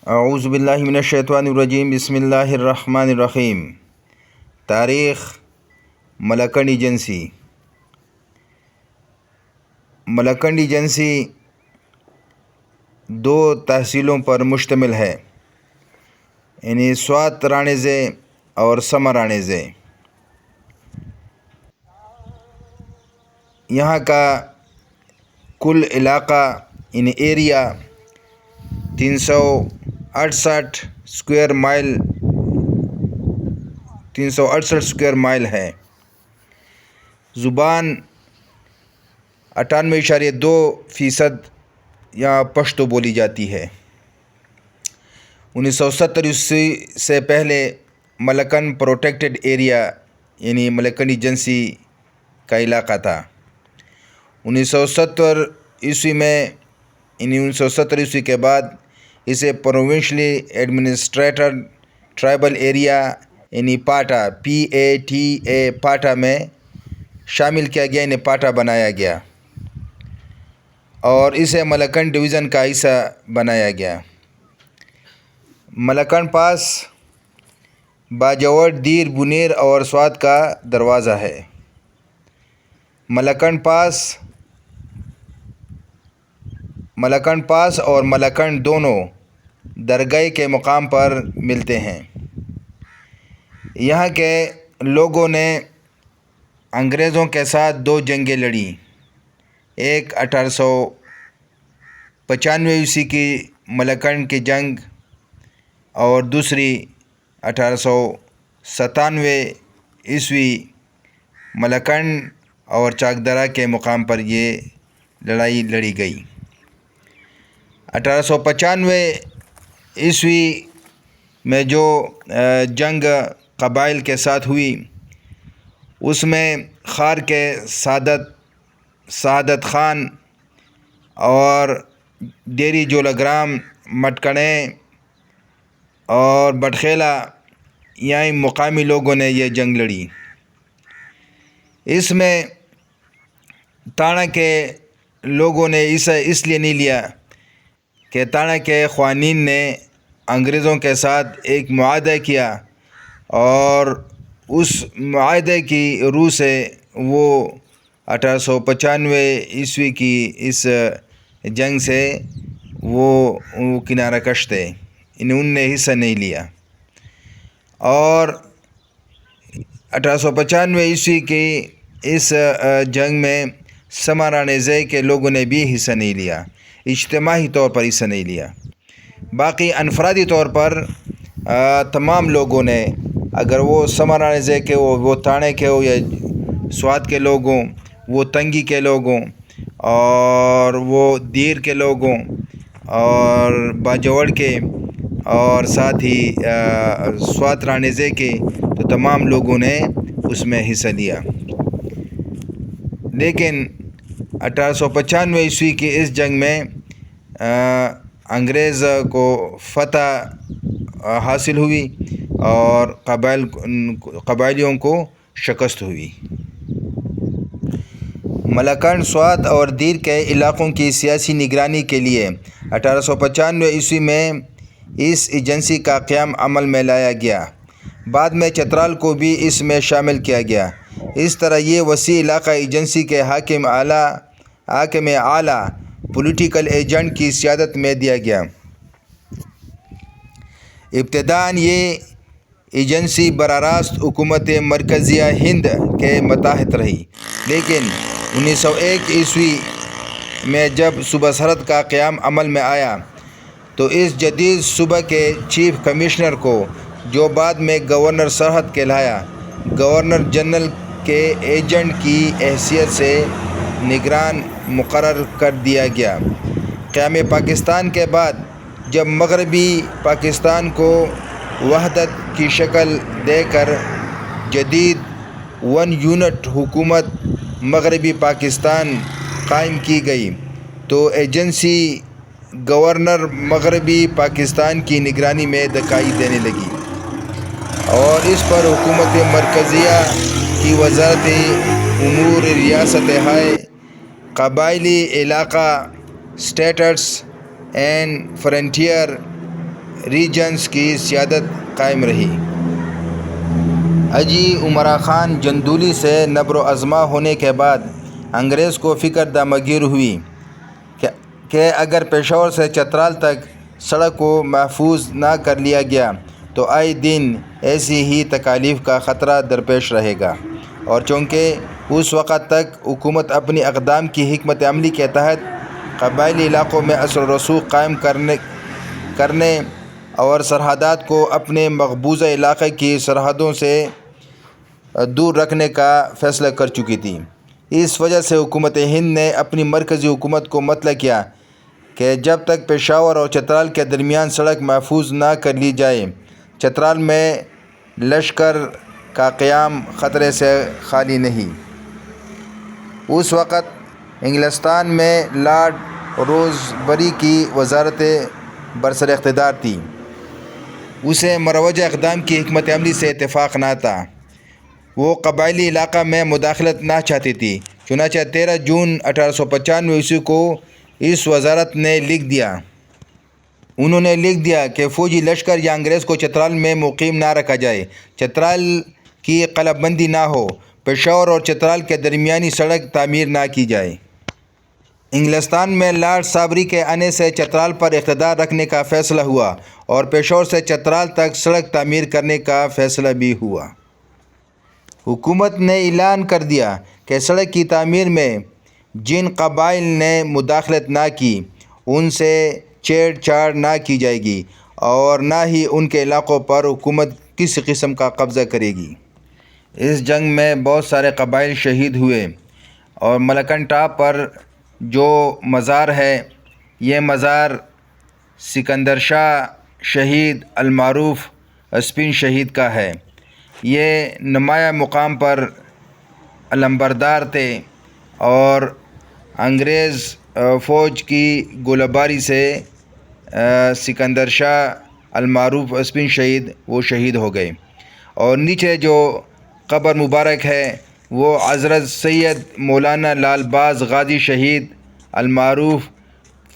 اعوذ باللہ من الشیطان الرجیم، بسم اللہ الرحمن الرحیم۔ تاریخ ملکنڈ ایجنسی۔ ملکنڈ ایجنسی دو تحصیلوں پر مشتمل ہے، یعنی سوات رانیزے اور سما رانیزے۔ یہاں کا کل علاقہ یعنی ایریا 368 اسکوائر مائل ہے۔ زبان 98.2% یہاں پشتو بولی جاتی ہے۔ 1970 سے پہلے ملکن پروٹیکٹڈ ایریا یعنی ملکنڈ ایجنسی کا علاقہ تھا۔ 1970 میں کے بعد اسے پروونشلی ایڈمنسٹریٹڈ ٹرائبل ایریا یعنی پاٹا PATA پاٹا میں شامل کیا گیا، یعنی پاٹا بنایا گیا اور اسے ملکنڈ ڈویژن کا حصہ بنایا گیا۔ ملکنڈ پاس باجوڑ، دیر، بنیر اور سوات کا دروازہ ہے۔ ملکنڈ پاس اور ملکنڈ دونوں درگاہ کے مقام پر ملتے ہیں۔ یہاں کے لوگوں نے انگریزوں کے ساتھ دو جنگیں لڑیں، ایک 1895 کی ملکنڈ کی جنگ اور دوسری 1897 ملکنڈ اور چاکدرہ کے مقام پر یہ لڑائی لڑی گئی۔ 1895 میں جو جنگ قبائل کے ساتھ ہوئی، اس میں خار کے سعادت خان اور ڈیری جولگرام، مٹکڑے اور بٹخیلا یہاں مقامی لوگوں نے یہ جنگ لڑی۔ اس میں تانا کے لوگوں نے اس لیے نہیں لیا کہ تانا کے خوانین نے انگریزوں کے ساتھ ایک معاہدہ کیا اور اس معاہدے کی روح سے وہ 1895 کی اس جنگ سے وہ کنارہ کش تھے، انہوں نے حصہ نہیں لیا۔ اور 1895 کی اس جنگ میں سما رانیزے کے لوگوں نے بھی حصہ نہیں لیا، اجتماعی طور پر حصہ نہیں لیا۔ باقی انفرادی طور پر تمام لوگوں نے، اگر وہ سما رانیزے کے ہو، وہ تانے کے ہو یا سوات کے لوگ ہوں، وہ تنگی کے لوگ ہوں اور وہ دیر کے لوگ ہوں اور باجوڑ کے اور ساتھ ہی سوات رانیزے کے، تو تمام لوگوں نے اس میں حصہ لیا۔ لیکن 1895 کی اس جنگ میں انگریز کو فتح حاصل ہوئی اور قبائلیوں کو شکست ہوئی۔ ملکنڈ، سوات اور دیر کے علاقوں کی سیاسی نگرانی کے لیے 1895 میں اس ایجنسی کا قیام عمل میں لایا گیا۔ بعد میں چترال کو بھی اس میں شامل کیا گیا۔ اس طرح یہ وسیع علاقہ ایجنسی کے حاکم اعلیٰ پولیٹیکل ایجنٹ کی سیادت میں دیا گیا۔ ابتداءً یہ ایجنسی براہ راست حکومت مرکزیہ ہند کے ماتحت رہی، لیکن 1901 میں جب صوبہ سرحد کا قیام عمل میں آیا تو اس جدید صوبہ کے چیف کمشنر کو، جو بعد میں گورنر سرحد کہلایا، گورنر جنرل کے ایجنٹ کی حیثیت سے نگران مقرر کر دیا گیا۔ قیام پاکستان کے بعد جب مغربی پاکستان کو وحدت کی شکل دے کر جدید 1 یونٹ حکومت مغربی پاکستان قائم کی گئی، تو ایجنسی گورنر مغربی پاکستان کی نگرانی میں دکھائی دینے لگی اور اس پر حکومت مرکزیہ کی وزارت امور ریاست ہائے، قبائلی علاقہ، اسٹیٹس اینڈ فرنٹیئر ریجنز کی سیادت قائم رہی۔ حاجی عمرہ خان جندولی سے نبر و ازما ہونے کے بعد انگریز کو فکر دامگیر ہوئی کہ اگر پشاور سے چترال تک سڑک کو محفوظ نہ کر لیا گیا تو آئے دن ایسی ہی تکالیف کا خطرہ درپیش رہے گا، اور چونکہ اس وقت تک حکومت اپنی اقدام کی حکمت عملی کے تحت قبائلی علاقوں میں اثر و رسوخ قائم کرنے اور سرحدات کو اپنے مقبوضہ علاقے کی سرحدوں سے دور رکھنے کا فیصلہ کر چکی تھی، اس وجہ سے حکومت ہند نے اپنی مرکزی حکومت کو مطلع کیا کہ جب تک پشاور اور چترال کے درمیان سڑک محفوظ نہ کر لی جائے، چترال میں لشکر کا قیام خطرے سے خالی نہیں۔ اس وقت انگلستان میں لارڈ روزبری کی وزارت برسر اقتدار تھی، اسے مروجہ اقدام کی حکمت عملی سے اتفاق نہ تھا، وہ قبائلی علاقہ میں مداخلت نہ چاہتی تھی، چنانچہ 13 جون 1895 کو اس وزارت نے انہوں نے لکھ دیا کہ فوجی لشکر یا انگریز کو چترال میں مقیم نہ رکھا جائے، چترال کی قلعہ بندی نہ ہو، پشاور اور چترال کے درمیانی سڑک تعمیر نہ کی جائے۔ انگلستان میں لارڈ صابری کے آنے سے چترال پر اقتدار رکھنے کا فیصلہ ہوا اور پشاور سے چترال تک سڑک تعمیر کرنے کا فیصلہ بھی ہوا۔ حکومت نے اعلان کر دیا کہ سڑک کی تعمیر میں جن قبائل نے مداخلت نہ کی ان سے چھیڑ چھاڑ نہ کی جائے گی اور نہ ہی ان کے علاقوں پر حکومت کسی قسم کا قبضہ کرے گی۔ اس جنگ میں بہت سارے قبائل شہید ہوئے اور ملکن ٹاپ پر جو مزار ہے یہ مزار سکندر شاہ شہید المعروف اسپن شہید کا ہے۔ یہ نمایاں مقام پر علمبردار تھے اور انگریز فوج کی گولہ باری سے سکندر شاہ المعروف اسپن شہید وہ شہید ہو گئے، اور نیچے جو قبر مبارک ہے وہ حضرت سید مولانا لال باز غازی شہید المعروف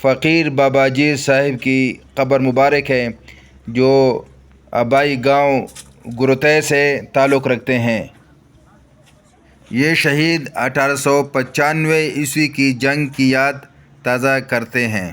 فقیر بابا جی صاحب کی قبر مبارک ہے، جو آبائی گاؤں گروتھے سے تعلق رکھتے ہیں۔ یہ شہید 1895 عیسوی کی جنگ کی یاد تازہ کرتے ہیں۔